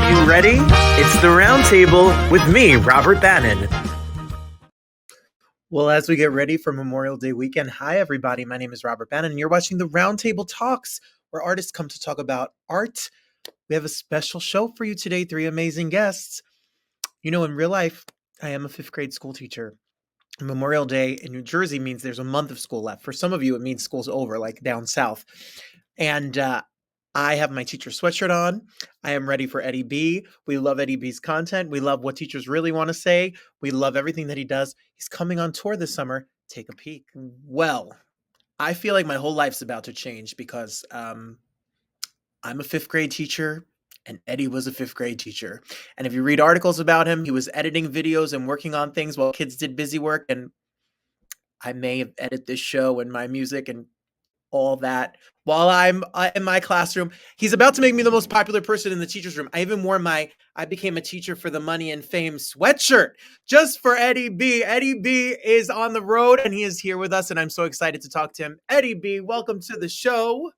Are you ready? It's the Roundtable with me, Robert Bannon. Well, as we get ready for Memorial Day weekend, hi everybody, my name is Robert Bannon, and you're watching the Roundtable Talks, where artists come to talk about art. We have a special show for you today, 3 amazing guests. You know, in real life, I am a 5th grade school teacher. Memorial Day in New Jersey means there's a month of school left. For some of you, it means school's over, like down south. And I have my teacher sweatshirt on. I am ready for Eddie B. We love Eddie B's content. We love what teachers really want to say. We love everything that he does. He's coming on tour this summer. Take a peek. Well, I feel like my whole life's about to change because I'm a 5th grade teacher and Eddie was a 5th grade teacher. And if you read articles about him, he was editing videos and working on things while kids did busy work. And I may have edited this show and my music and all that while I'm in my classroom. He's about to make me the most popular person in the teacher's room. I even wore my I became a teacher for the money and fame sweatshirt just for Eddie B. Eddie B is on the road and he is here with us and I'm so excited to talk to him. Eddie B, welcome to the show.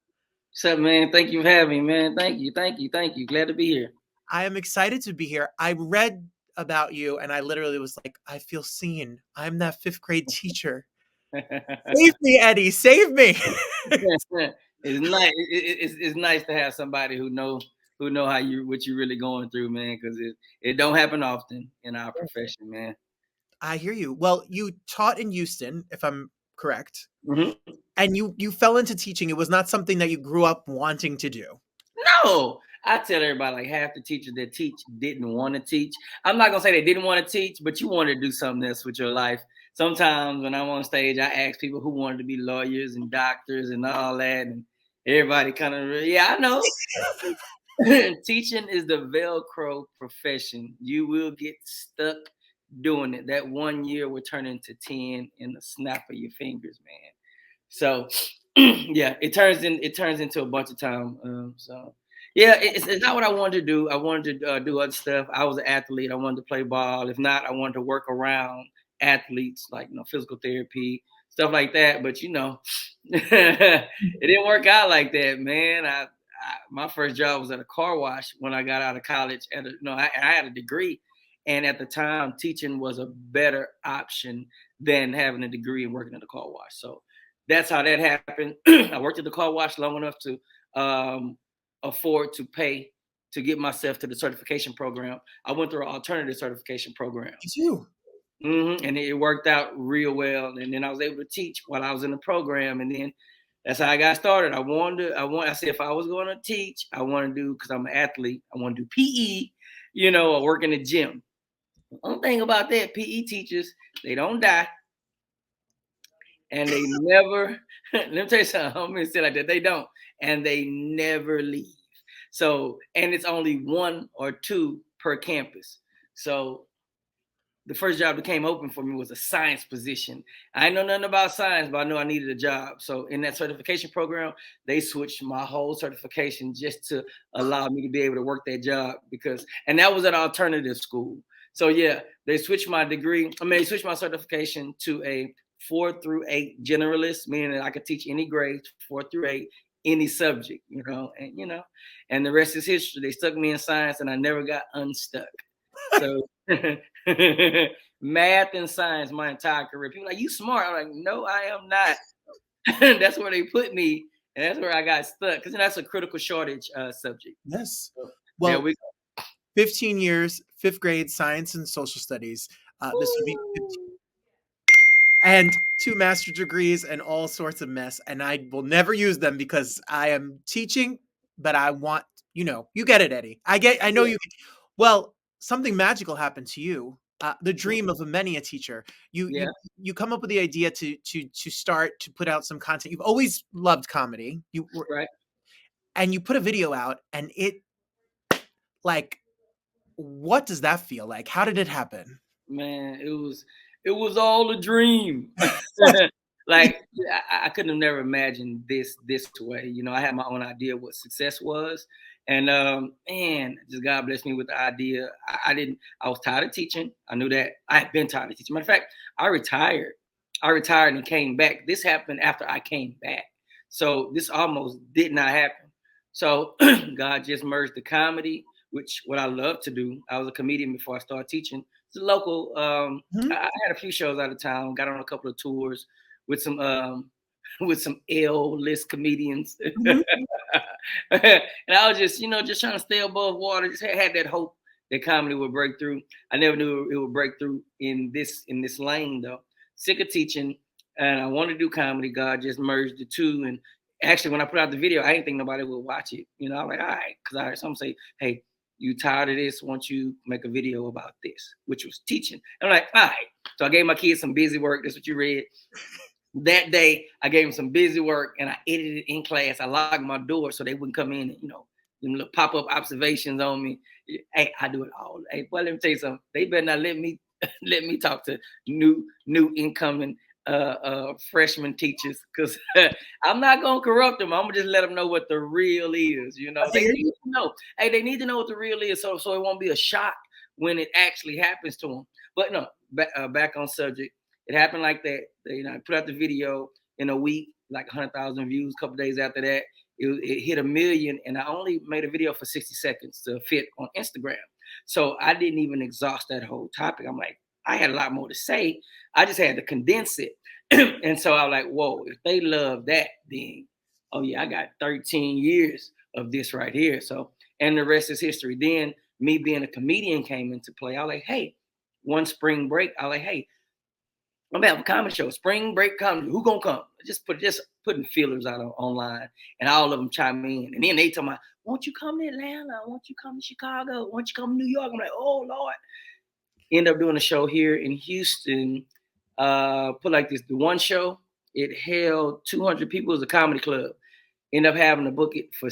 What's up, man? Thank you for having me, man. Thank you. Glad to be here. I am excited to be here. I read about you and I literally was like, I feel seen. I'm that 5th grade teacher. Save me, Eddie. Save me. It's nice. It's nice to have somebody who know what you're really going through, man. Because it don't happen often in our profession, man. I hear you. Well, you taught in Houston, if I'm correct, Mm-hmm. and you fell into teaching. It was not something that you grew up wanting to do. No, I tell everybody like half the teachers that teach didn't want to teach. I'm not gonna say they didn't want to teach, but you want to do something else with your life. Sometimes when I'm on stage, I ask people who wanted to be lawyers and doctors and all that, and everybody kind of, yeah, I know. Teaching is the Velcro profession. You will get stuck doing it. That 1 year will turn into 10 in the snap of your fingers, man. So yeah, it turns into a bunch of time. So yeah, it's not what I wanted to do. I wanted to do other stuff. I was an athlete. I wanted to play ball. If not, I wanted to work around athletes, like physical therapy, stuff like that. But it didn't work out like that, man. My first job was at a car wash when I got out of college. I had a degree, and at the time, teaching was a better option than having a degree and working at a car wash. So that's how that happened. I worked at the car wash long enough to afford to pay to get myself to the certification program. I went through an alternative certification program. You too. And it worked out real well. And then I was able to teach while I was in the program. And then that's how I got started. I said, if I was going to teach, I want to do, because I'm an athlete, I want to do PE, or work in the gym. The only thing about that, PE teachers, they don't die. And they never, let me tell you something, I'm going to say like that, they don't. And they never leave. So, and it's only 1 or 2 per campus. So the first job that came open for me was a science position. I know nothing about science, but I know I needed a job. So in that certification program, they switched my whole certification just to allow me to be able to work that job and that was an alternative school. So yeah, they switched my certification to a 4 through 8 generalist, meaning that I could teach any grade, 4 through 8, any subject, and the rest is history. They stuck me in science and I never got unstuck. So math and science my entire career. People are like, you smart. I'm like, no, I am not. That's where they put me. And that's where I got stuck, because that's a critical shortage subject. Yes. So, well, 15 years, 5th grade, science and social studies. This would be 15. And 2 master's degrees and all sorts of mess. And I will never use them because I am teaching, but I want, you get it, Eddie. I know you. Well, something magical happened to you. The dream of many a teacher. You come up with the idea to start to put out some content. You've always loved comedy. Right. And you put a video out, and it, like, what does that feel like? How did it happen? Man, it was all a dream. Like I couldn't have never imagined this way. I had my own idea of what success was. And man, just God blessed me with the idea. I was tired of teaching. I knew that. I had been tired of teaching. Matter of fact, I retired and came back. This happened after I came back. So this almost did not happen. So God just merged the comedy which what I love to do. I was a comedian before I started teaching. It's a local. Mhm, I had a few shows out of town. Got on a couple of tours with some with some L list comedians, mhm. and I was just just trying to stay above water. Just had that hope that comedy would break through. I never knew it would break through in this lane though. Sick of teaching, and I wanted to do comedy. God just merged the two, and actually, when I put out the video, I didn't think nobody would watch it. I'm like, all right, because I heard someone say, "Hey, you tired of this? Won't you make a video about this?" Which was teaching. And I'm like, all right. So I gave my kids some busy work. That's what you read. That day, I gave them some busy work, and I edited it in class. I locked my door so they wouldn't come in and them little pop up observations on me. Hey, I do it all. Hey, boy, let me tell you something. They better not let me let me talk to new incoming freshman teachers because I'm not gonna corrupt them. I'm gonna just let them know what the real is. I They hear need you. to know. Hey, they need to know what the real is, so it won't be a shock when it actually happens to them. But no, back on subject. It happened like that. I put out the video in a week, like 100,000 views. A couple days after that, it hit 1 million, and I only made a video for 60 seconds to fit on Instagram. So I didn't even exhaust that whole topic. I'm like, I had a lot more to say. I just had to condense it. And so I was like, whoa, if they love that, then oh yeah, I got 13 years of this right here. So, and the rest is history. Then me being a comedian came into play. I was like, hey, one spring break, I was like, hey, I'm gonna have a comedy show, spring break comedy. Who gonna come? Just putting feelers out online, and all of them chime in. And then they tell me, "Won't you come to Atlanta? Won't you come to Chicago? Won't you come to New York?" I'm like, "Oh Lord!" End up doing a show here in Houston. Put like this: the one show it held 200 people. It was a comedy club. End up having to book it for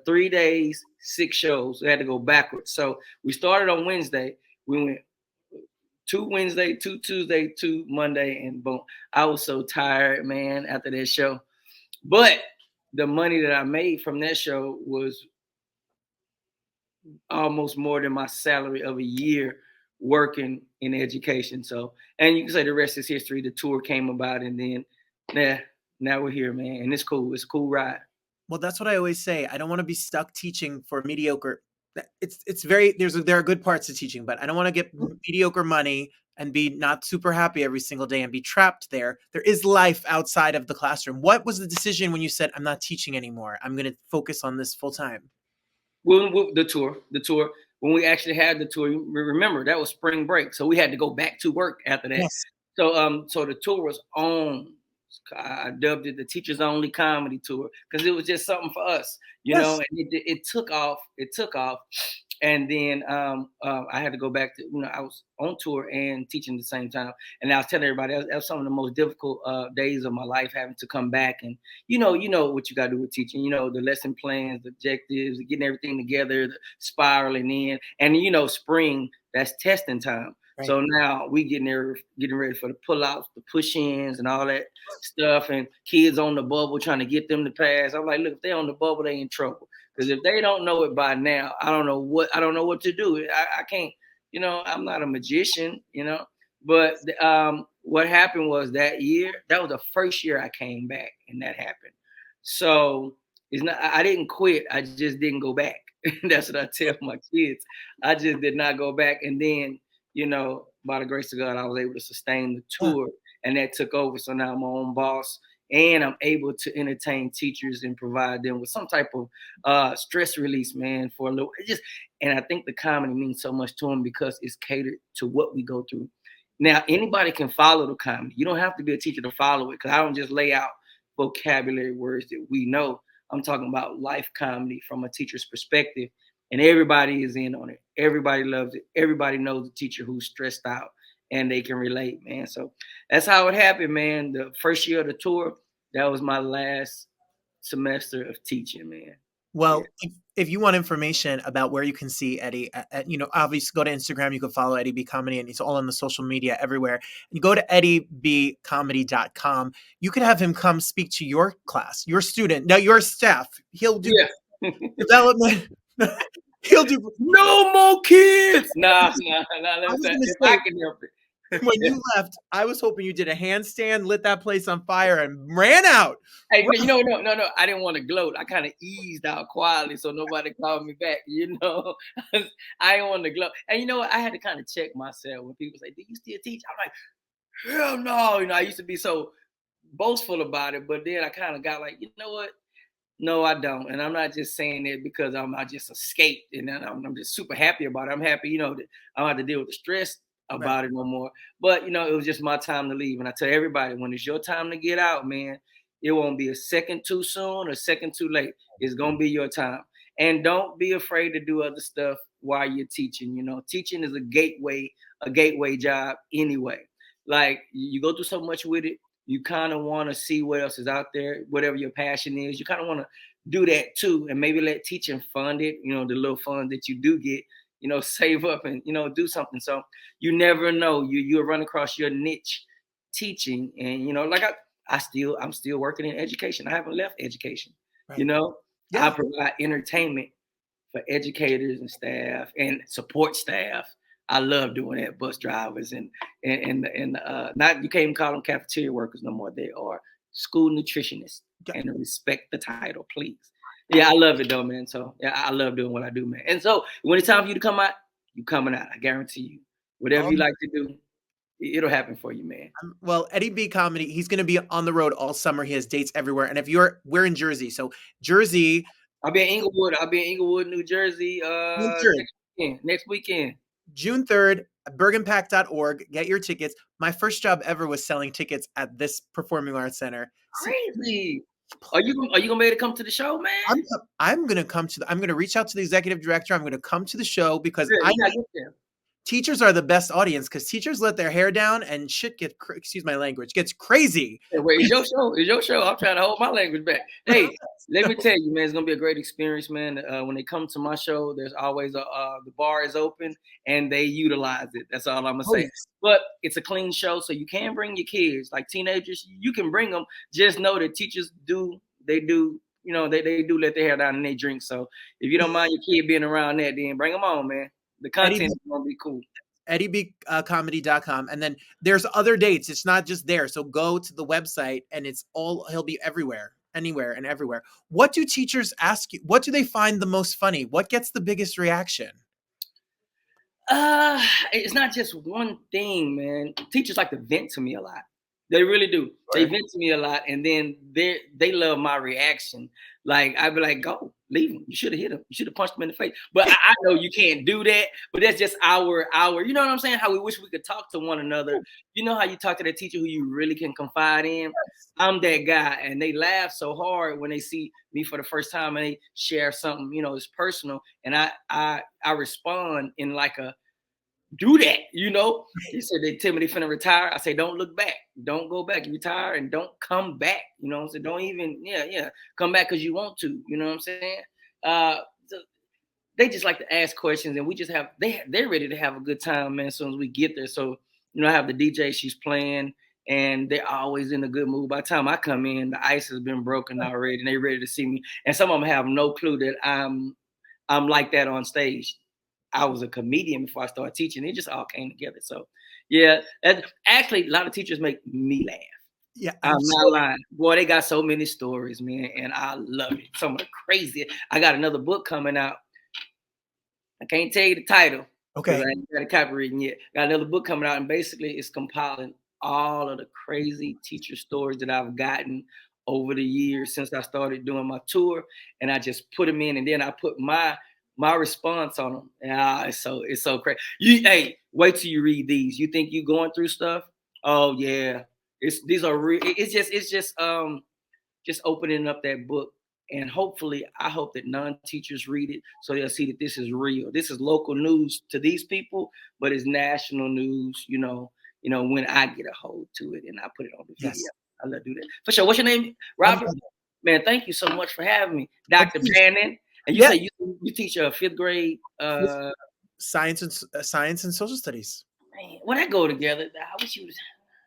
3 days, 6 shows. We had to go backwards. So we started on Wednesday. We went 2 Wednesday, 2 Tuesday, 2 Monday, and boom. I was so tired, man, after that show. But the money that I made from that show was almost more than my salary of a year working in education. So, and you can say the rest is history. The tour came about, and then, yeah, now we're here, man, and it's cool. It's a cool ride. Well, that's what I always say. I don't want to be stuck teaching for mediocre. It's very there are good parts to teaching, but I don't want to get mediocre money and be not super happy every single day and be trapped there. There is life outside of the classroom. What was the decision when you said I'm not teaching anymore? I'm going to focus on this full time. The tour. When we actually had the tour, remember that was spring break, so we had to go back to work after that. Yes. So the tour was on. I dubbed it the teachers only comedy tour because it was just something for us, Yes. and it took off. It took off, and then I had to go back to I was on tour and teaching at the same time, and I was telling everybody that was some of the most difficult days of my life, having to come back and you know what you got to do with teaching, the lesson plans, the objectives, getting everything together, the spiraling in, and spring, that's testing time. Right. So now we getting ready for the pull-outs, the push-ins, and all that stuff, and kids on the bubble trying to get them to pass. I'm like, look, if they on the bubble, they in trouble. Because if they don't know it by now, I don't know what to do. I can't, I'm not a magician, But what happened was that year, that was the first year I came back, and that happened. So it's not. I didn't quit. I just didn't go back. That's what I tell my kids. I just did not go back, and then by the grace of God, I was able to sustain the Yeah. tour, and that took over. So now I'm my own boss, and I'm able to entertain teachers and provide them with some type of stress release, man, for a little. And I think the comedy means so much to them because it's catered to what we go through. Now, anybody can follow the comedy. You don't have to be a teacher to follow it because I don't just lay out vocabulary words that we know. I'm talking about life comedy from a teacher's perspective, and everybody is in on it. Everybody loves it. Everybody knows the teacher who's stressed out and they can relate, man. So that's how it happened, man. The first year of the tour, that was my last semester of teaching, man. Yeah. Well, if you want information about where you can see Eddie, obviously go to Instagram. You can follow Eddie B Comedy, and he's all on the social media everywhere. You go to eddiebcomedy.com. You could have him come speak to your class, your student, now your staff. He'll do Yeah. development. He'll do. No more kids. Nah. I was If going to I say, can help it. When you left, I was hoping you did a handstand, lit that place on fire, and ran out. Hey, man, no. I didn't want to gloat. I kind of eased out quietly so nobody called me back. I didn't want to gloat. And you know what? I had to kind of check myself when people say, "Do you still teach?" I'm like, "Hell no!" I used to be so boastful about it, but then I kind of got like, you know what? No, I don't. And I'm not just saying it because I just escaped and then I'm just super happy about it. I'm happy, that I don't have to deal with the stress Right. about it no more. But, it was just my time to leave. And I tell everybody, when it's your time to get out, man, it won't be a second too soon or a second too late. It's going to be your time. And don't be afraid to do other stuff while you're teaching. Teaching is a gateway job anyway. Like you go through so much with it, you kind of want to see what else is out there, whatever your passion is. You kind of want to do that too, and maybe let teaching fund it. The little funds that you do get, save up and do something. So you never know. You'll run across your niche teaching, and like I'm still working in education. I haven't left education. Right. You know, I Yeah. provide entertainment for educators and staff and support staff. I love doing that. Bus drivers and not, you can't even call them cafeteria workers no more. They are school nutritionists, Yeah. and respect the title, please. Yeah, I love it though, man. So yeah, I love doing what I do, man. And so when it's time for you to come out, you coming out. I guarantee you. Whatever you like to do, it'll happen for you, man. Well, Eddie B comedy, he's going to be on the road all summer. He has dates everywhere. And we're in Jersey. So Jersey, I'll be in Inglewood. I'll be in Inglewood, New Jersey, June 3rd, Next weekend. June 3rd, bergenpack.org. Get your tickets. My first job ever was selling tickets at this performing arts center. See, Crazy. Are you gonna be able to come to the show, man? I'm going to I'm going to reach out to the executive director. I'm going to come to the show because Yeah, I you gotta get there. teachers are the best audience because teachers let their hair down and shit excuse my language, gets crazy. Yeah, wait, it's your show. It's your show. I'm trying to hold my language back. Hey, let me tell you, man, it's gonna be a great experience, man. When they come to my show, there's always the bar is open and they utilize it. That's all I'm gonna Oh, say. yes. But it's a clean show, so you can bring your kids, like teenagers. You can bring them. Just know that teachers do. They do. They do let their hair down and they drink. So if you don't mind your kid being around that, then bring them on, man. The Eddie content is gonna be cool. EddieBcomedy.com. And then there's other dates. It's not just there. So go to the website and he'll be everywhere, anywhere and everywhere. What do teachers ask you? What do they find the most funny? What gets the biggest reaction? Uh, it's not just one thing, man. Teachers like to vent to me a lot. They really do. They Sure. vent to me a lot, and then they love my reaction. Like I'd be like, "Go, leave him. You should have hit him. You should have punched him in the face." But I know you can't do that. But that's just our. You know what I'm saying? How we wish we could talk to one another. You know how you talk to that teacher who you really can confide in. I'm that guy, and they laugh so hard when they see me for the first time and they share something. It's personal, and I respond in like a do that. He said they tell me they finna retire. I say, don't look back. Don't go back. You retire and don't come back. So don't even, yeah, come back because you want to. You know what I'm saying? So they just like to ask questions and we just they're ready to have a good time, man, as soon as we get there. So, I have the DJ, she's playing, and they're always in a good mood. By the time I come in, the ice has been broken already and they're ready to see me. And some of them have no clue that I'm like that on stage. I was a comedian before I started teaching. It just all came together. So, yeah, actually, a lot of teachers make me laugh. Yeah. I'm not lying. Boy, they got so many stories, man, and I love it. Some of the crazy. I got another book coming out. I can't tell you the title because Okay. I ain't got it copywritten yet. Got another book coming out, and basically it's compiling all of the crazy teacher stories that I've gotten over the years since I started doing my tour, and I just put them in, and then I put my response on them. It's so crazy. Hey, wait till you read these. You think you going through stuff? Oh yeah, these are real. Just opening up that book. And hopefully, I hope that non-teachers read it so they'll see that this is real. This is local news to these people, but it's national news. When I get a hold to it and I put it on the video, Yes. I love to do that for sure. What's your name, I'm Robert? Man, thank you so much for having me, oh, Dr. please. Brandon. And you Yeah. say you teach a fifth grade. Science and social studies. Man, when I go together, I wish you was.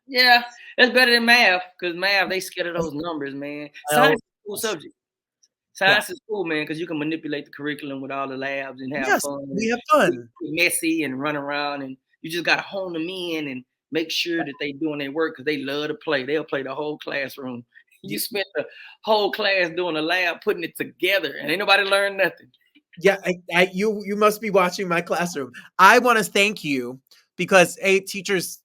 Yeah, that's better than math because math they scared of those numbers, man. Science Well, is a cool yes. subject. Yeah. Science is cool, man, because you can manipulate the curriculum with all the labs and have Yes. fun We and have be fun. messy and run around, and you just got to hone them in and make sure that they doing their work, because they love to play. They'll play the whole classroom. You spent the whole class doing a lab putting it together, and ain't nobody learned nothing. Yeah, you must be watching my classroom. I want to thank you because teachers,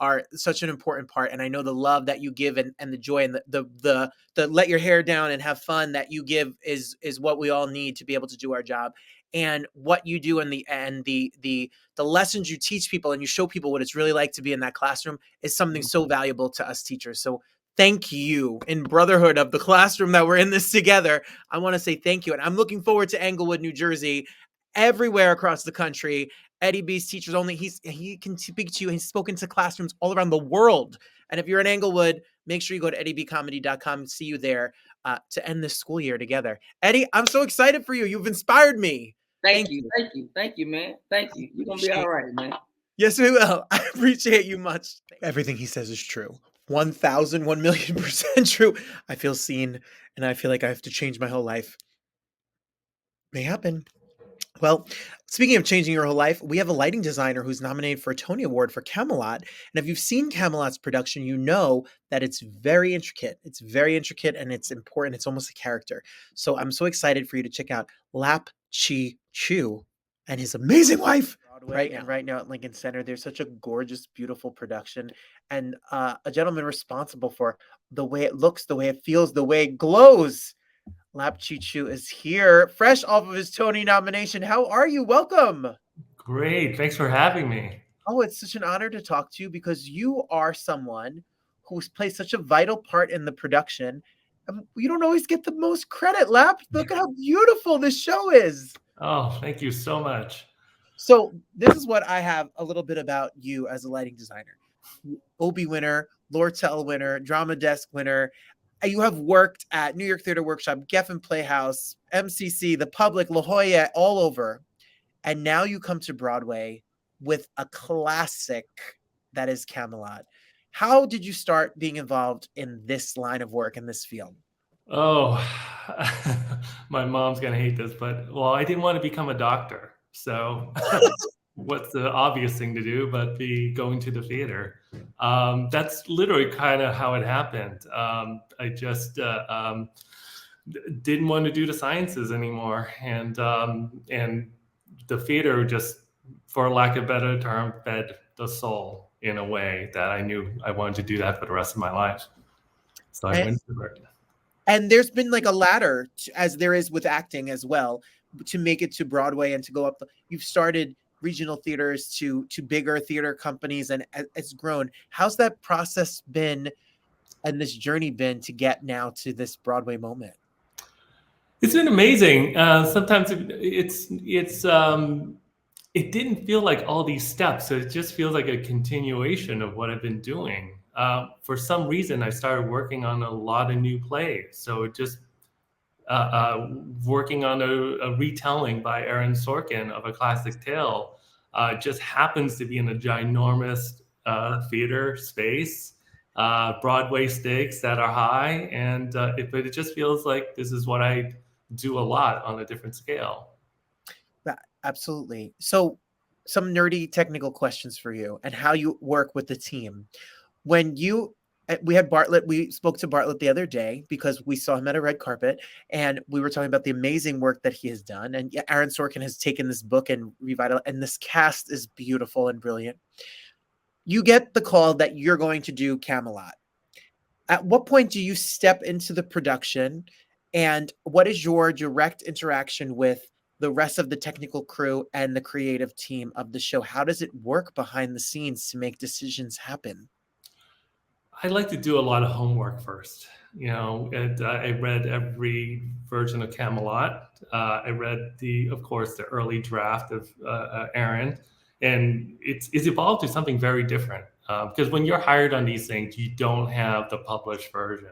are such an important part, and I know the love that you give and the joy and the let your hair down and have fun that you give is what we all need to be able to do our job. And what you do the lessons you teach people and you show people what it's really like to be in that classroom is something so valuable to us teachers. So thank you in brotherhood of the classroom that we're in this together. I want to say thank you. And I'm looking forward to Englewood, New Jersey, everywhere across the country. Eddie B's Teachers Only. He can speak to you. He's spoken to classrooms all around the world. And if you're in Englewood, make sure you go to eddiebcomedy.com and see you there to end this school year together. Eddie, I'm so excited for you. You've inspired me. Thank you, man. Thank you. You're gonna be all right, man. Yes, we will. I appreciate you much. Everything he says is true. 1,000, 1,000,000% true. I feel seen, and I feel like I have to change my whole life. May happen. Well, speaking of changing your whole life, we have a lighting designer who's nominated for a Tony Award for Camelot. And if you've seen Camelot's production, you know that it's very intricate. It's very intricate and it's important. It's almost a character. So I'm so excited for you to check out Lap Chi Chu and his amazing wife. Broadway, and right now at Lincoln Center, there's such a gorgeous, beautiful production, and a gentleman responsible for the way it looks, the way it feels, the way it glows. Lap Chi Chu is here, fresh off of his Tony nomination. How are you? Welcome. Great. Thanks for having me. Oh, it's such an honor to talk to you because you are someone who's played such a vital part in the production. You don't always get the most credit, Lap. Look at how beautiful this show is. Oh, thank you so much. So this is what I have a little bit about you as a lighting designer. Obie winner, Lortel winner, Drama Desk winner. You have worked at New York Theater Workshop, Geffen Playhouse, MCC, The Public, La Jolla, all over. And now you come to Broadway with a classic that is Camelot. How did you start being involved in this line of work, in this field? Oh, my mom's going to hate this, but I didn't want to become a doctor. So what's the obvious thing to do but be going to the theater? That's literally kind of how it happened. I just didn't want to do the sciences anymore. And the theater just, for lack of a better term, fed the soul in a way that I knew I wanted to do that for the rest of my life. So I went to it. And there's been like a ladder, as there is with acting as well, to make it to Broadway and to go up. You've started regional theaters to bigger theater companies, and it's grown. How's that process been and this journey been to get now to this Broadway moment? It's been amazing. Sometimes it didn't feel like all these steps. So it just feels like a continuation of what I've been doing. For some reason, I started working on a lot of new plays. So it just working on a retelling by Aaron Sorkin of a classic tale just happens to be in a ginormous theater space, Broadway stakes that are high. And but it just feels like this is what I do a lot on a different scale. Absolutely. So some nerdy technical questions for you and how you work with the team. When we had Bartlett, we spoke to Bartlett the other day because we saw him at a red carpet and we were talking about the amazing work that he has done. And Aaron Sorkin has taken this book and revitalized, and this cast is beautiful and brilliant. You get the call that you're going to do Camelot. At what point do you step into the production, and what is your direct interaction with the rest of the technical crew and the creative team of the show? How does it work behind the scenes to make decisions happen? I like to do a lot of homework first. I read every version of Camelot. I read of course, the early draft of Aaron, and it's evolved to something very different. Because when you're hired on these things, you don't have the published version.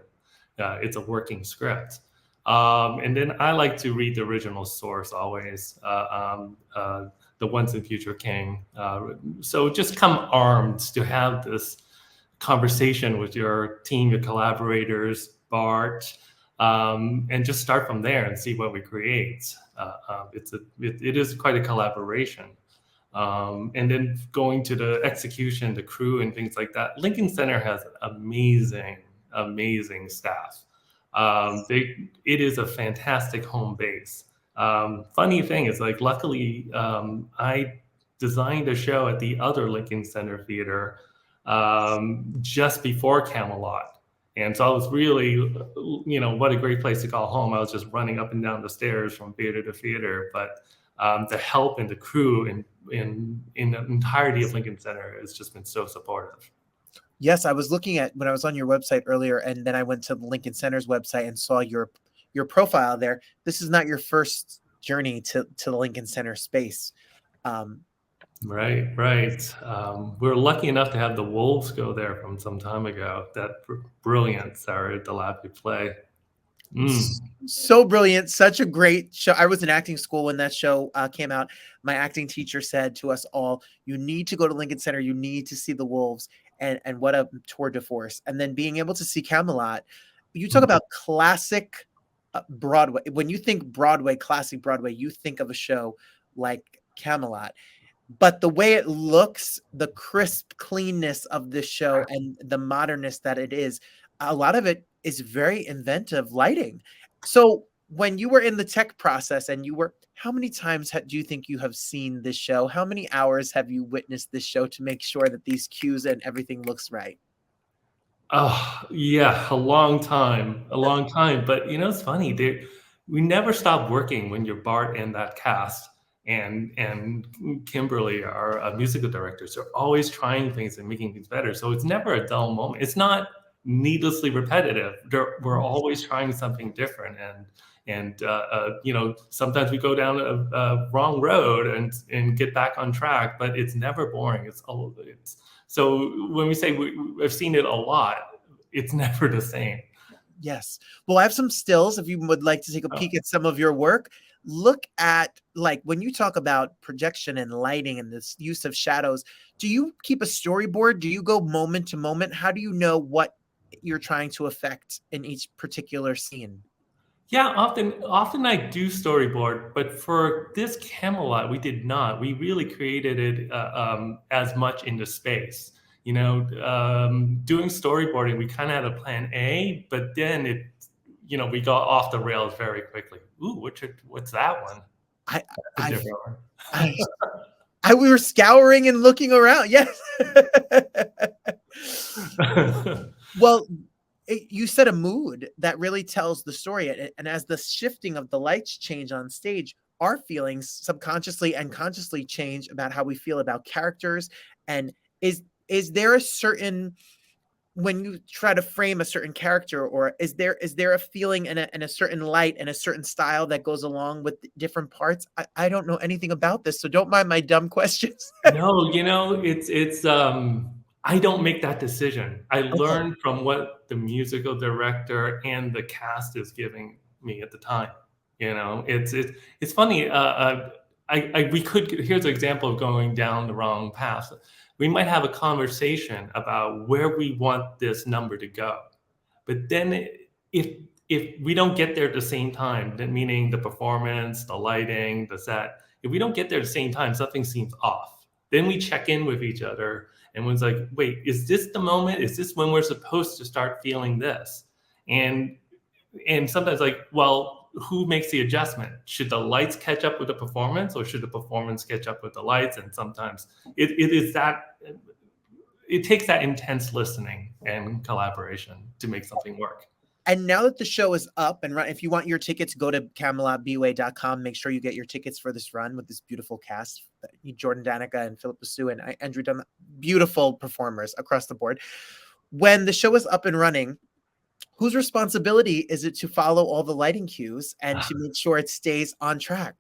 It's a working script. And then I like to read the original source always, The Once and Future King. So just come armed to have this conversation with your team, your collaborators, Bart, and just start from there and see what we create. It is quite a collaboration. And then going to the execution, the crew, and things like that. Lincoln Center has amazing staff. It is a fantastic home base. Funny thing is, like, luckily, I designed a show at the other Lincoln Center Theater just before Camelot. And so I was really, what a great place to call home. I was just running up and down the stairs from theater to theater. But the help and the crew in the entirety of Lincoln Center has just been so supportive. Yes, I was looking at when I was on your website earlier, and then I went to the Lincoln Center's website and saw your profile there. This is not your first journey to the Lincoln Center space. Right. We're lucky enough to have the Wolves go there from some time ago. That brilliant Sarah Delapi play. So brilliant, such a great show. I was in acting school when that show came out. My acting teacher said to us all, you need to go to Lincoln Center, you need to see the Wolves, and what a tour de force. And then being able to see Camelot, you talk about classic Broadway. When you think Broadway, classic Broadway, you think of a show like Camelot. But the way it looks, the crisp cleanness of this show and the modernness that it is, a lot of it is very inventive lighting. So when you were in the tech process and how many times do you think you have seen this show? How many hours have you witnessed this show to make sure that these cues and everything looks right? Oh, yeah, a long time. But it's funny. We never stop working when you're Bart and that cast. And Kimberly, our musical directors, are always trying things and making things better. So it's never a dull moment. It's not needlessly repetitive. We're always trying something different, and sometimes we go down a wrong road and get back on track, but it's never boring. So when we say I've seen it a lot, it's never the same. Yes. Well, I have some stills if you would like to take a peek at some of your work. Look at, like, when you talk about projection and lighting and this use of shadows, do you keep a storyboard? Do you go moment to moment? How do you know what you're trying to affect in each particular scene? Yeah, often I do storyboard, but for this Camelot, we did not. We really created it as much into space. Doing storyboarding, we kind of had a plan A, but then we got off the rails very quickly. Ooh, what's that one? We were scouring and looking around. Yes. Well, you set a mood that really tells the story. And as the shifting of the lights change on stage, our feelings subconsciously and consciously change about how we feel about characters. And is there a certain, when you try to frame a certain character, or is there a feeling and a certain light and a certain style that goes along with different parts? I don't know anything about this, so don't mind my dumb questions. No, it's I don't make that decision. I learn from what the musical director and the cast is giving me at the time. It's funny. Here's an example of going down the wrong path. We might have a conversation about where we want this number to go. But then if we don't get there at the same time, then meaning the performance, the lighting, the set, if we don't get there at the same time, something seems off. Then we check in with each other and one's like, wait, is this the moment? Is this when we're supposed to start feeling this? And sometimes, like, well, who makes the adjustment? Should the lights catch up with the performance, or should the performance catch up with the lights? And sometimes it takes that intense listening and collaboration to make something work. And now that the show is up and running, if you want your tickets, go to CamelotBway.com. Make sure you get your tickets for this run with this beautiful cast. Jordan Danica and Philip Basu and Andrew Dunn, beautiful performers across the board. When the show is up and running, whose responsibility is it to follow all the lighting cues and to make sure it stays on track?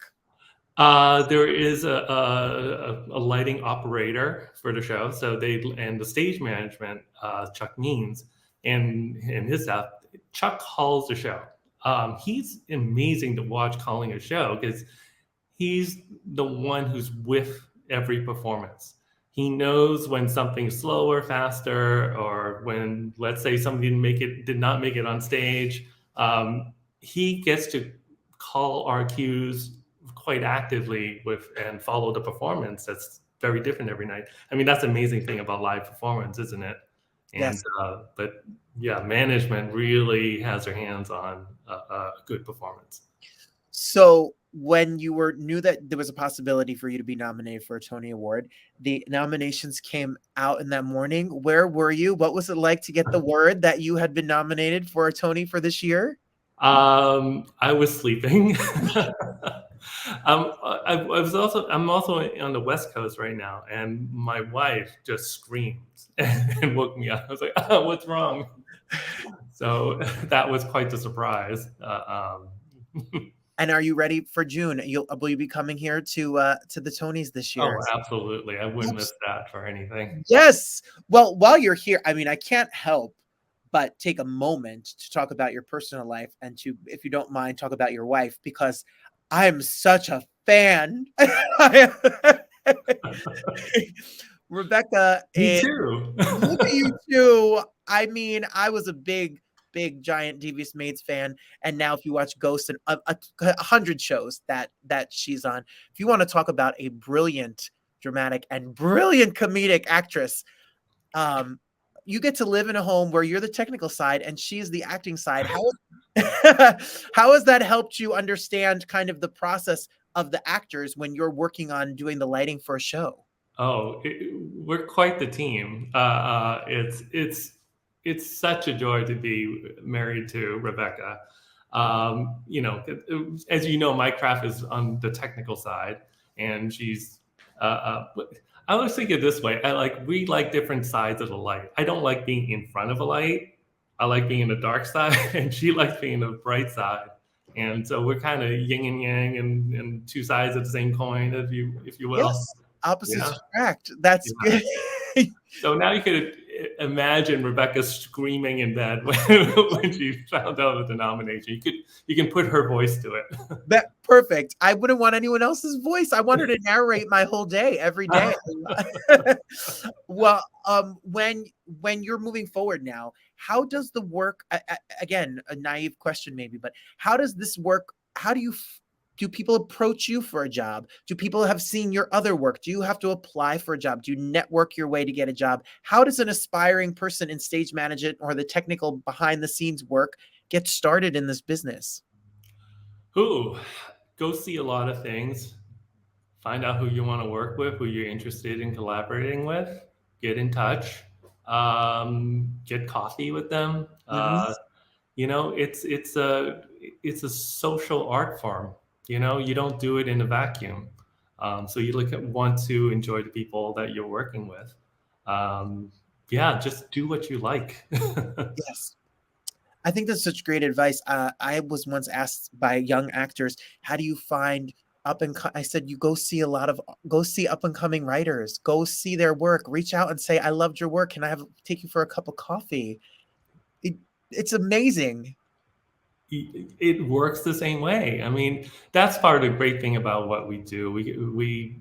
There is a lighting operator for the show. So and the stage management, Chuck Means, and his staff. Chuck calls the show. He's amazing to watch calling a show because he's the one who's with every performance. He knows when something's slower, faster, or when, let's say, somebody did not make it on stage. He gets to call our cues quite actively and follow the performance very different every night. I mean, that's the amazing thing about live performance, isn't it? And Yes. but yeah, management really has their hands on a good performance. So when you knew that there was a possibility for you to be nominated for a Tony Award, the nominations came out in that morning. Where were you? What was it like to get the word that you had been nominated for a Tony for this year? I was sleeping. I'm also on the West Coast right now, and my wife just screamed and woke me up. I was like, "Oh, what's wrong?" So that was quite the surprise. And are you ready for June? Will you be coming here to the Tonys this Oh, year? absolutely. I wouldn't miss that for anything. Yes. Well, while you're here, I mean, I can't help but take a moment to talk about your personal life and to, if you don't mind, talk about your wife, because I'm such a fan. Rebecca, Me too. look at you too. I mean, I was a big, big, giant Devious Maids fan, and now if you watch Ghost and 100 shows that she's on, if you want to talk about a brilliant dramatic and brilliant comedic actress, you get to live in a home where you're the technical side and she's the acting side. How has that helped you understand kind of the process of the actors when you're working on doing the lighting for a show? Oh, we're quite the team. It's such a joy to be married to Rebecca. You know, as you know, my craft is on the technical side, and she's. I always think it this way: we like different sides of the light. I don't like being in front of a light. I like being in the dark side, and she likes being in the bright side. And so we're kind of yin and yang, and two sides of the same coin, if you will. Yes, opposites Yeah. attract. That's Yeah. good. So now you could imagine Rebecca screaming in bed when she found out of the nomination. You can put her voice to it. Perfect. I wouldn't want anyone else's voice. I want her to narrate my whole day every day. Well, when you're moving forward now, how does the work? Again, a naive question maybe, but how does this work? How do people approach you for a job? Do people have seen your other work? Do you have to apply for a job? Do you network your way to get a job? How does an aspiring person in stage management or the technical behind the scenes work get started in this business? Ooh, go see a lot of things. Find out who you want to work with, who you're interested in collaborating with. Get in touch. Get coffee with them. Mhm. You know, it's a social art form. You know, you don't do it in a vacuum. So you want to enjoy the people that you're working with. Yeah, just do what you like. Yes. I think that's such great advice. I was once asked by young actors, how do you find I said, you go see up and coming writers, go see their work, reach out and say, I loved your work. Can I take you for a cup of coffee? It, it's amazing. It works the same way. I mean, that's part of the great thing about what we do. We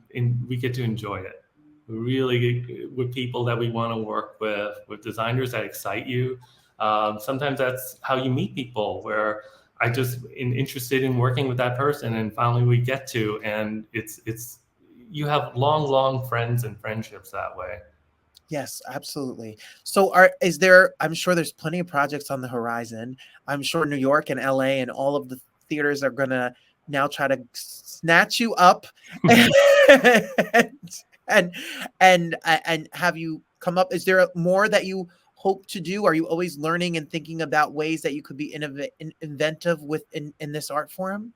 get to enjoy it. We really with people that we want to work with designers that excite you. Sometimes that's how you meet people. Where I just interested in working with that person, and finally we get to, and it's you have long friends and friendships that way. Yes, absolutely. So I'm sure there's plenty of projects on the horizon. I'm sure New York and LA and all of the theaters are gonna now try to snatch you up and and and have you come up. Is there more that you hope to do? Are you always learning and thinking about ways that you could be inventive in this art form?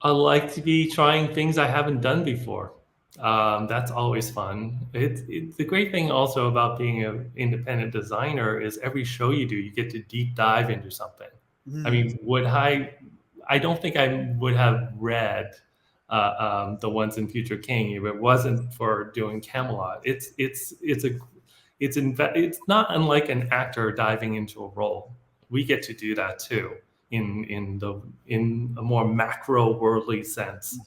I like to be trying things I haven't done before. That's always fun. It's the great thing also about being an independent designer is every show you do, you get to deep dive into something. I Mm, mean, I don't think I would have read the ones in Future King if it wasn't for doing Camelot. It's not unlike an actor diving into a role. We get to do that too in a more macro worldly sense.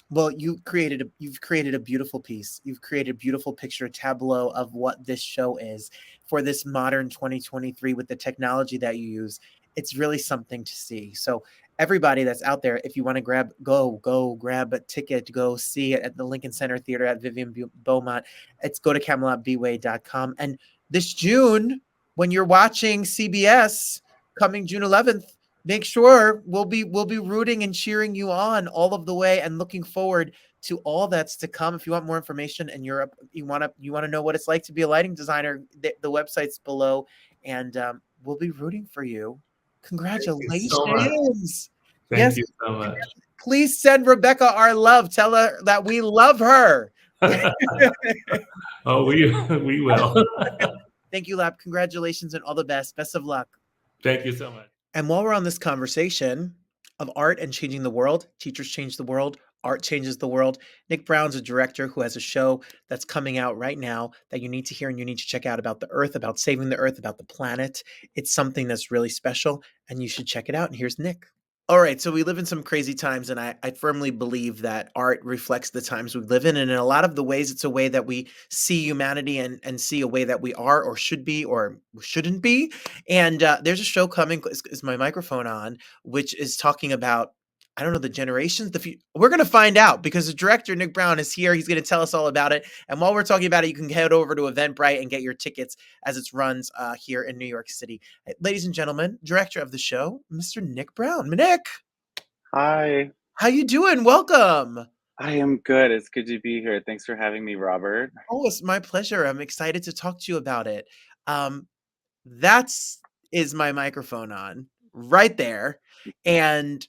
Well, you've created a beautiful piece. You've created a beautiful picture tableau of what this show is for this modern 2023 with the technology that you use. It's really something to see. So everybody that's out there, if you want to go grab a ticket, go see it at the Lincoln Center Theater at Vivian Beaumont. It's go to CamelotBway.com. And this June, when you're watching CBS coming June 11th, make sure we'll be rooting and cheering you on all of the way and looking forward to all that's to come. If you want more information and you want to know what it's like to be a lighting designer, the website's below, and we'll be rooting for you. Congratulations. Thank Yes. you so much. Please send Rebecca our love. Tell her that we love her. Oh, we will. Thank you, Lab. Congratulations and all the best. Best of luck. Thank you so much. And while we're on this conversation of art and changing the world, teachers change the world, art changes the world. Nick Browne's a director who has a show that's coming out right now that you need to hear and you need to check out about the earth, about saving the earth, about the planet. It's something that's really special and you should check it out. And here's Nick. All right, so we live in some crazy times, and I firmly believe that art reflects the times we live in. And in a lot of the ways, it's a way that we see humanity and see a way that we are or should be or shouldn't be. And there's a show coming, is my microphone on, which is talking about, I don't know, the generations. We're going to find out because the director, Nick Browne, is here. He's going to tell us all about it. And while we're talking about it, you can head over to Eventbrite and get your tickets as it runs here in New York City. Ladies and gentlemen, director of the show, Mr. Nick Browne. Nick. Hi. How you doing? Welcome. I am good. It's good to be here. Thanks for having me, Robert. Oh, it's my pleasure. I'm excited to talk to you about it. That's is my microphone on right there. And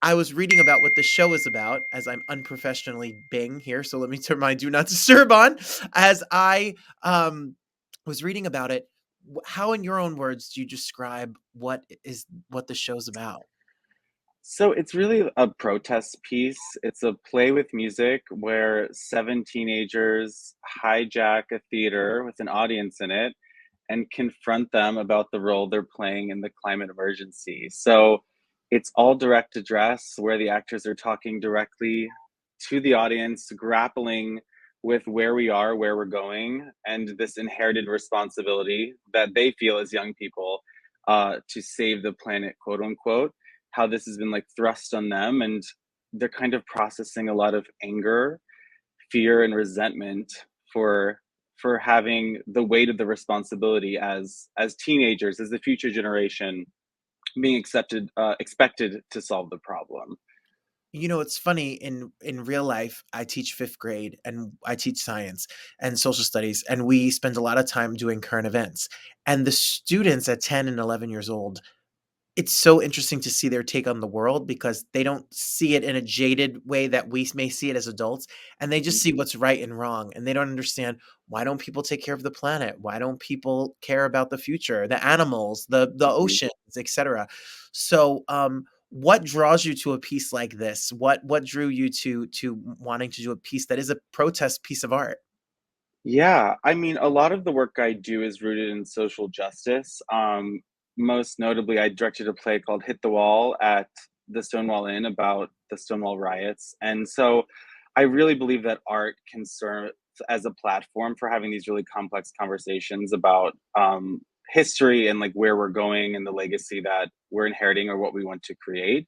I was reading about what the show is about as I'm unprofessionally Bing here. So let me turn my do not disturb on as I was reading about it. How, in your own words, do you describe what the show's about? So it's really a protest piece. It's a play with music where 7 teenagers hijack a theater with an audience in it and confront them about the role they're playing in the climate emergency. So it's all direct address where the actors are talking directly to the audience, grappling with where we are, where we're going, and this inherited responsibility that they feel as young people to save the planet, quote unquote, how this has been like thrust on them. And they're kind of processing a lot of anger, fear, and resentment for having the weight of the responsibility as teenagers, as the future generation, being expected to solve the problem. You know, it's funny, in real life, I teach 5th grade and I teach science and social studies, and we spend a lot of time doing current events. And the students at 10 and 11 years old, it's so interesting to see their take on the world because they don't see it in a jaded way that we may see it as adults. And they just see what's right and wrong. And they don't understand, why don't people take care of the planet? Why don't people care about the future, the animals, the oceans, etc.? So, what draws you to a piece like this? What drew you to wanting to do a piece that is a protest piece of art? Yeah, I mean, a lot of the work I do is rooted in social justice. Most notably, I directed a play called Hit the Wall at the Stonewall Inn about the Stonewall riots. And so I really believe that art can serve as a platform for having these really complex conversations about history and like where we're going and the legacy that we're inheriting or what we want to create.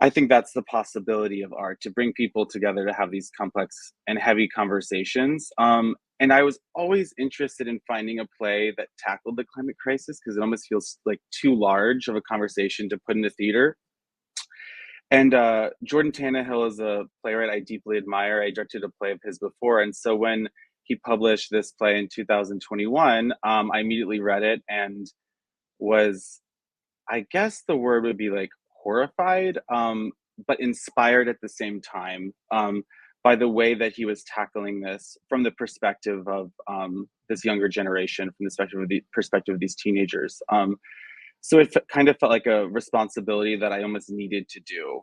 I think that's the possibility of art, to bring people together to have these complex and heavy conversations. And I was always interested in finding a play that tackled the climate crisis because it almost feels like too large of a conversation to put in a theater. And Jordan Tannehill is a playwright I deeply admire. I directed a play of his before. And so when he published this play in 2021, I immediately read it and was, I guess the word would be like horrified, but inspired at the same time, by the way that he was tackling this from the perspective of this younger generation, from the perspective of these teenagers. So it kind of felt like a responsibility that I almost needed to do.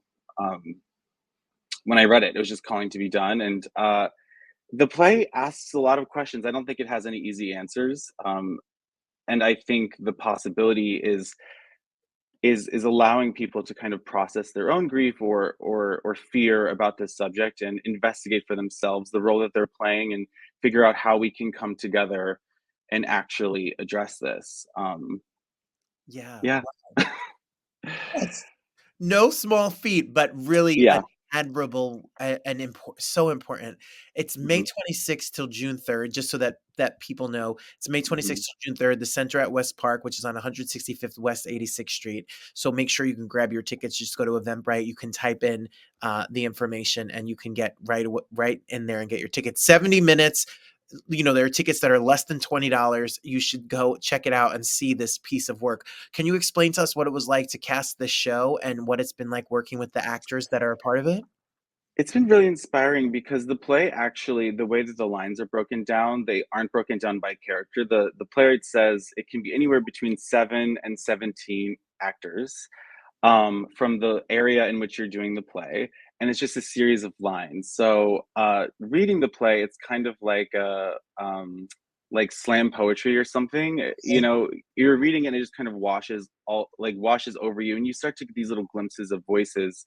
When I read it, it was just calling to be done. And the play asks a lot of questions. I don't think it has any easy answers. And I think the possibility is allowing people to kind of process their own grief or fear about this subject and investigate for themselves the role that they're playing and figure out how we can come together and actually Yeah. yeah. That's No small feat, but really an Yeah. admirable and so important. It's May Mhm, 26th till June 3rd, just so that people know. It's May mhm. 26th till June 3rd, the center at West Park, which is on 165th West 86th Street. So make sure you can grab your tickets. Just go to Eventbrite. You can type in the information and you can get right in there and get your tickets. 70 minutes. There are tickets that are less than $20. You should go check it out and see this piece of work. Can you explain to us what it was like to cast this show and what it's been like working with the actors that are a part of it? It's been really inspiring because the play actually, the way that the lines are broken down, they aren't broken down by character. The playwright says it can be anywhere between 7 and 17 actors, from the area in which you're doing the play, and it's just a series of lines. So, reading the play, it's kind of like slam poetry or something. You're reading it and it just kind of washes over you, and you start to get these little glimpses of voices.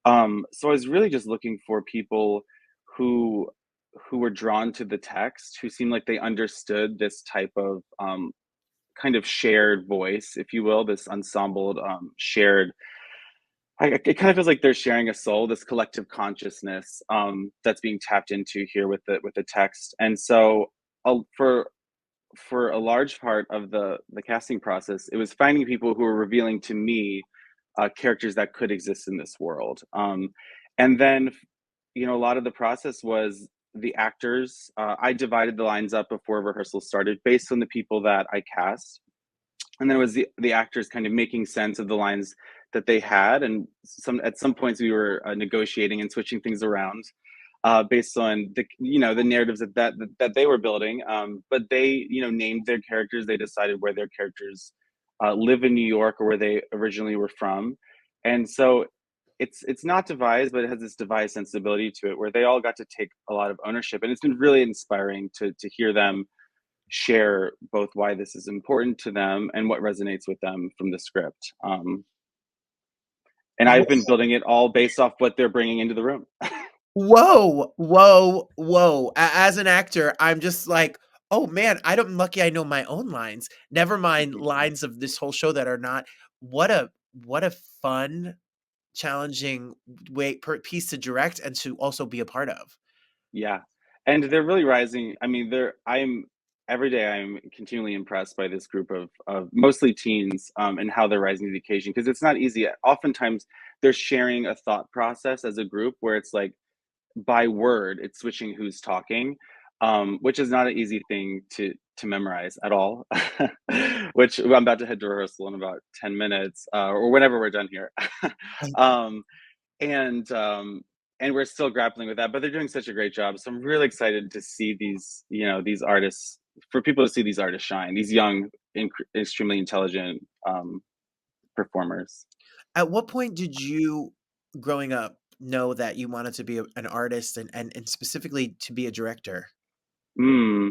So I was really just looking for people who who were drawn to the text, who seemed like they understood this type of kind of shared voice, if you will, this ensembled shared. It kind of feels like they're sharing a soul, this collective consciousness that's being tapped into here with the text. And so, for a large part of the casting process, it was finding people who were revealing to me characters that could exist in this world. And then, a lot of the process was the actors. I divided the lines up before rehearsal started based on the people that I cast, and then it was the actors kind of making sense of the lines that they had, and at some points we were negotiating and switching things around based on the narratives that they were building. But they named their characters. They decided where their characters live in New York or where they originally were from, and so it's not devised, but it has this devised sensibility to it where they all got to take a lot of ownership, and it's been really inspiring to hear them share both why this is important to them and what resonates with them from the script. And I've been building it all based off what they're bringing into the room. Whoa, whoa, whoa. As an actor, I'm just like, oh man, I'm lucky I know my own lines. Never mind Mhm. lines of this whole show that are not. What a fun, challenging piece to direct and to also be a part of. Yeah, and they're really rising. I mean, I'm every day I'm continually impressed by this group of mostly teens, and how they're rising to the occasion because it's not easy. Oftentimes, they're sharing a thought process as a group where it's like by word, it's switching who's talking, which is not an easy thing to memorize at all. Which I'm about to head to rehearsal in about 10 minutes, or whenever we're done here. um, and we're still grappling with that, but they're doing such a great job. So I'm really excited to see these artists, for people to see these artists shine, these young, extremely intelligent performers. At what point did you, growing up, know that you wanted to be an artist and specifically to be a director? Hmm.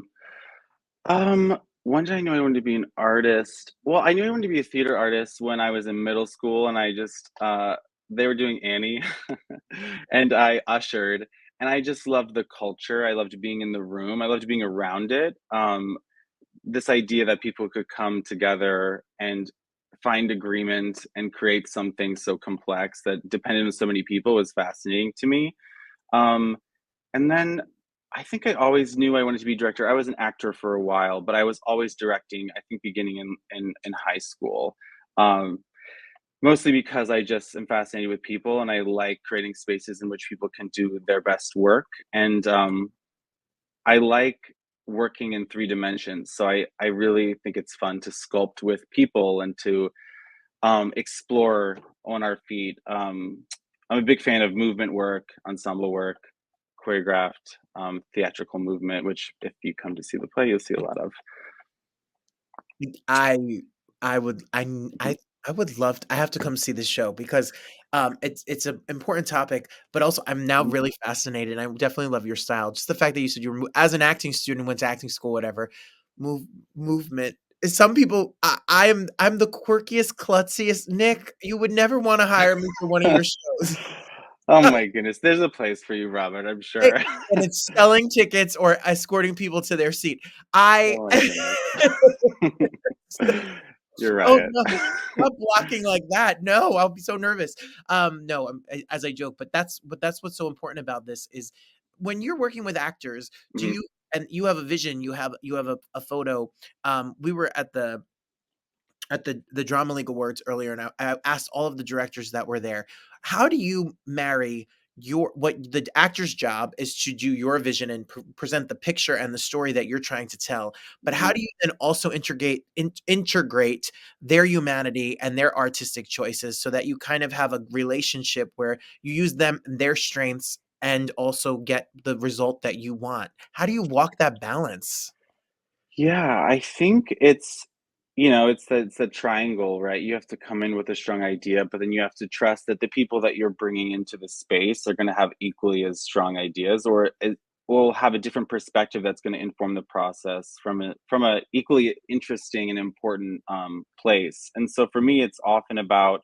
When did I know I wanted to be an artist? Well, I knew I wanted to be a theater artist when I was in middle school, and I just they were doing Annie, and I ushered, and I just loved the culture. I loved being in the room. I loved being around it. This idea that people could come together and find agreement and create something so complex that depended on so many people was fascinating to me. Um, and then I think I always knew I wanted to be director. I was an actor for a while, but I was always directing, I think beginning in high school. Um, Mostly because I just am fascinated with people and I like creating spaces in which people can do their best work. And I like working in 3 dimensions. So I really think it's fun to sculpt with people and to explore on our feet. I'm a big fan of movement work, ensemble work, choreographed, theatrical movement, which if you come to see the play, you'll see a lot of. I I would Mhm, I would love I have to come see this show because it's an important topic, but also I'm now mhm. really fascinated. I definitely love your style. Just the fact that you said you were as an acting student, went to acting school, whatever. Move movement. Some people, I'm the quirkiest, klutziest. Nick, you would never want to hire me for one of your shows. Oh my goodness, there's a place for you, Robert, I'm It sure. and it's selling tickets or escorting people to their seat. I Oh my goodness. You're Oh, right. no. Stop blocking like that. No, I'll be so nervous. No, as I joke, but that's what's so important about this is when you're working with actors, do Mhm. you and you have a vision, you have a photo. We were at the Drama League Awards earlier, and I asked all of the directors that were there, how do you marry what the actor's job is to do your vision and present the picture and the story that you're trying to tell, but how Mhm. do you then also integrate their humanity and their artistic choices so that you kind of have a relationship where you use them their strengths and also get the result that you want? How do you walk that balance? Yeah, I think it's the triangle, right? You have to come in with a strong idea, but then you have to trust that the people that you're bringing into the space are gonna have equally as strong ideas, or it will have a different perspective that's gonna inform the process from a equally interesting and important, place. And so for me, it's often about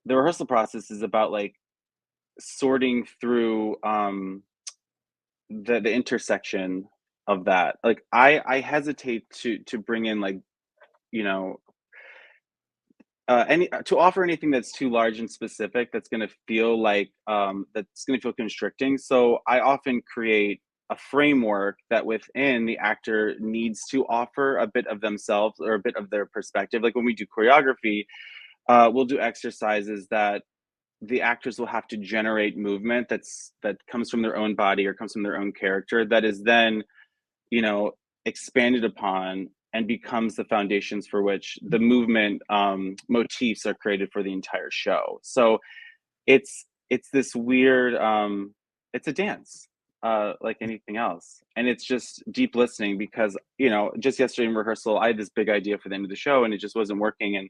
the rehearsal process is about, like, sorting through, the intersection of that. Like, I hesitate to bring in, like, you know, any to offer anything that's too large and specific that's gonna feel like, that's gonna feel constricting. So I often create a framework that within the actor needs to offer a bit of themselves or a bit of their perspective. Like when we do choreography, we'll do exercises that the actors will have to generate movement that comes from their own body or comes from their own character that is then, you know, expanded upon and becomes the foundations for which the movement motifs are created for the entire show. So it's this weird it's a dance like anything else, and it's just deep listening because just yesterday in rehearsal I had this big idea for the end of the show and it just wasn't working, and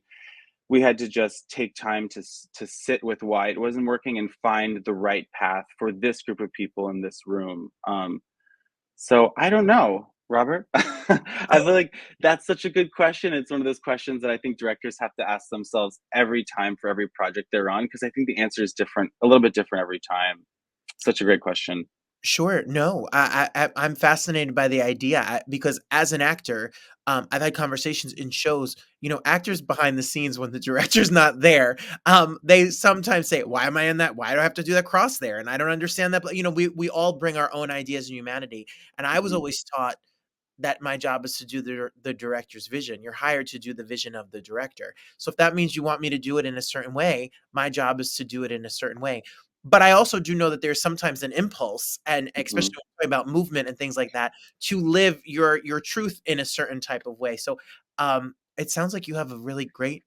we had to just take time to sit with why it wasn't working and find the right path for this group of people in this room. So I don't know, Robert. I feel like that's such a good question. It's one of those questions that I think directors have to ask themselves every time for every project they're on, because I think the answer is different, a little bit different every time. Such a great question. Sure. No, I'm fascinated by the idea because as an actor, I've had conversations in shows. Actors behind the scenes when the director's not there, they sometimes say, "Why am I in that? Why do I have to do that cross there?" And I don't understand that. But we all bring our own ideas and humanity. And I was Mhm. always taught that my job is to do the director's vision. You're hired to do the vision of the director. So if that means you want me to do it in a certain way, my job is to do it in a certain way. But I also do know that there's sometimes an impulse, and especially Mhm. when we're talking about movement and things like that, to live your truth in a certain type of way. So it sounds like you have a really great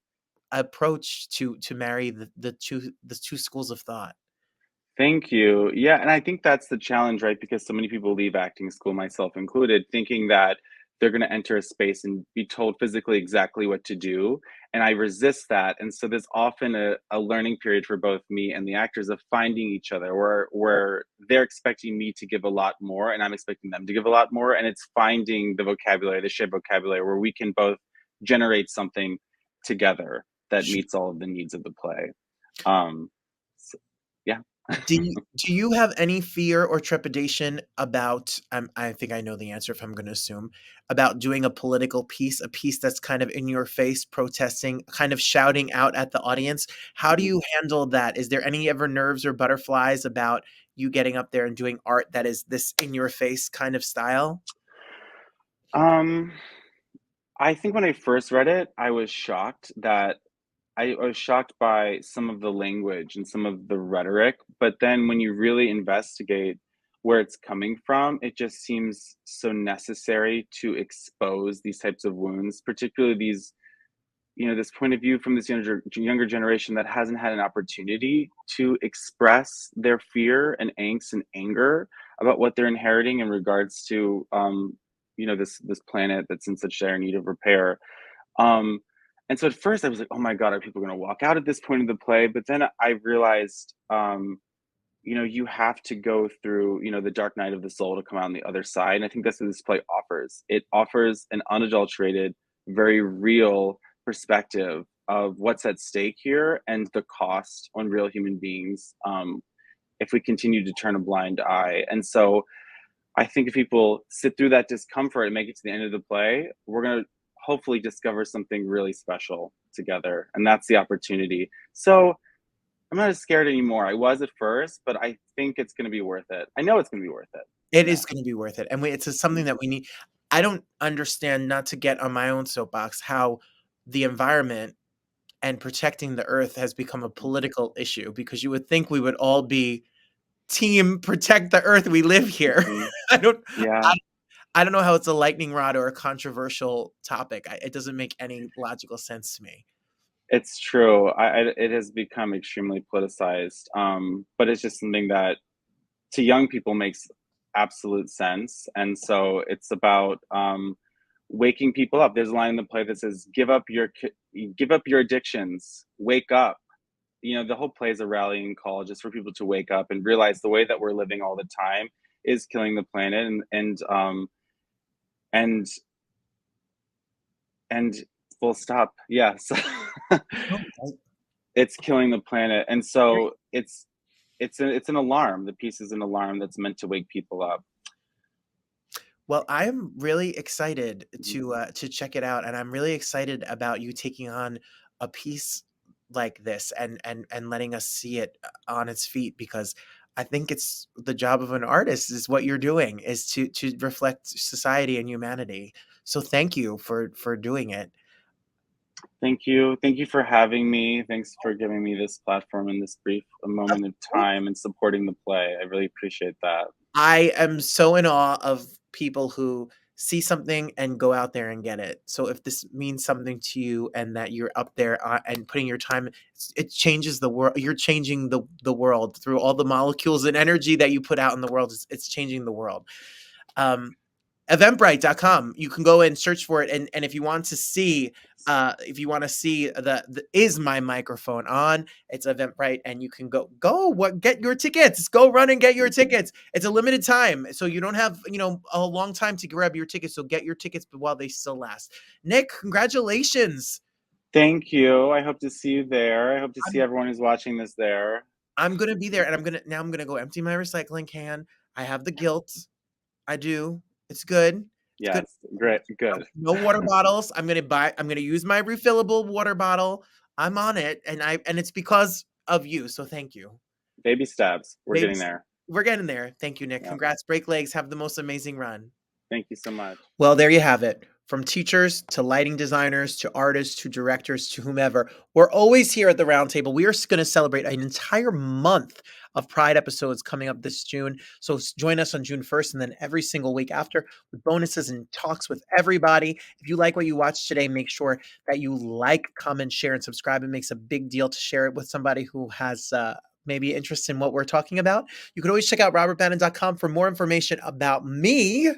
approach to marry the two schools of thought. Thank you. Yeah, and I think that's the challenge, right? Because so many people leave acting school, myself included, thinking that they're going to enter a space and be told physically exactly what to do. And I resist that. And so there's often a learning period for both me and the actors of finding each other where they're expecting me to give a lot more and I'm expecting them to give a lot more. And it's finding the vocabulary, the shared vocabulary, where we can both generate something together that meets all of the needs of the play. Um, so, yeah. Do you have any fear or trepidation about, I think I know the answer if I'm gonna assume, about doing a political piece, a piece that's kind of in your face, protesting, kind of shouting out at the audience? How do Mhm. you handle that? Is there any ever nerves or butterflies about you getting up there and doing art that is this in your face kind of style? Um, I think when I first read it, I was shocked by some of the language and some of the rhetoric, but then when you really investigate where it's coming from, it just seems so necessary to expose these types of wounds, particularly this point of view from this younger generation that hasn't had an opportunity to express their fear and angst and anger about what they're inheriting in regards to this planet that's in such dire need of repair. um and so at first I was like, oh my god, are people going to walk out at this point of the play? But then I realized, you have to go through, the dark night of the soul to come out on the other side. And I think that's what this play offers. It offers an unadulterated, very real perspective of what's at stake here and the cost on real human beings, if we continue to turn a blind eye. And so I think if people sit through that discomfort and make it to the end of the play, we're going to hopefully discover something really special together. And that's the opportunity. So I'm not as scared anymore. I was at first, but I think it's going to be worth it. I know it's going to be worth it. It is going to be worth it. And it's something that we need. I don't understand, not to get on my own soapbox, how the environment and protecting the earth has become a political issue, because you would think we would all be team protect the earth. We live here. Mhm. I don't, Yeah. I don't know how it's a lightning rod or a controversial topic. It doesn't make any logical sense to me. It's true. It has become extremely politicized, but it's just something that to young people makes absolute sense. And so it's about waking people up. There's a line in the play that says, give up your addictions, wake up." You know, the whole play is a rallying call just for people to wake up and realize the way that we're living all the time is killing the planet, and full stop. Yes. It's killing the planet. And so it's an alarm. The piece is an alarm that's meant to wake people up. Well, I'm really excited to check it out, and I'm really excited about you taking on a piece like this and letting us see it on its feet, because I think it's the job of an artist, is what you're doing, is to reflect society and humanity. So thank you for doing it. Thank you. Thank you for having me. Thanks for giving me this platform in this brief moment of time and supporting the play. I really appreciate that. I am so in awe of people who see something and go out there and get it. So if this means something to you, and that you're up there and putting your time, it changes the world. You're changing the world through all the molecules and energy that you put out in the world. It's changing the world. Eventbrite.com. You can go and search for it. And if you want to see, the is my microphone on, it's Eventbrite, and you can get your tickets. Go run and get your tickets. It's a limited time, so you don't have, a long time to grab your tickets. So get your tickets while they still last. Nick, congratulations. Thank you. I hope to see you there. I hope to see everyone who's watching this there. I'm going to be there, and I'm going to go empty my recycling can. I have the guilt. I do. It's good. Yes, great, good. No water bottles. I'm gonna use my refillable water bottle. I'm on it, and it's because of you. So thank you. Baby steps. We're getting there. We're getting there. Thank you, Nick. Yeah. Congrats. Break legs. Have the most amazing run. Thank you so much. Well, there you have it. From teachers to lighting designers to artists to directors to whomever, we're always here at the Roundtable. We are going to celebrate an entire month of Pride episodes coming up this June. So join us on June 1st, and then every single week after, with bonuses and talks with everybody. If you like what you watched today, make sure that you like, comment, share, and subscribe. It makes a big deal to share it with somebody who has maybe interest in what we're talking about. You can always check out robertbannon.com for more information about me.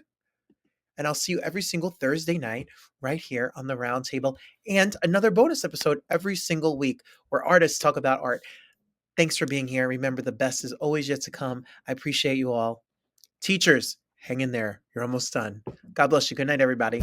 And I'll see you every single Thursday night right here on the Roundtable, and another bonus episode every single week where artists talk about art. Thanks for being here. Remember, the best is always yet to come. I appreciate you all. Teachers, hang in there. You're almost done. God bless you. Good night, everybody.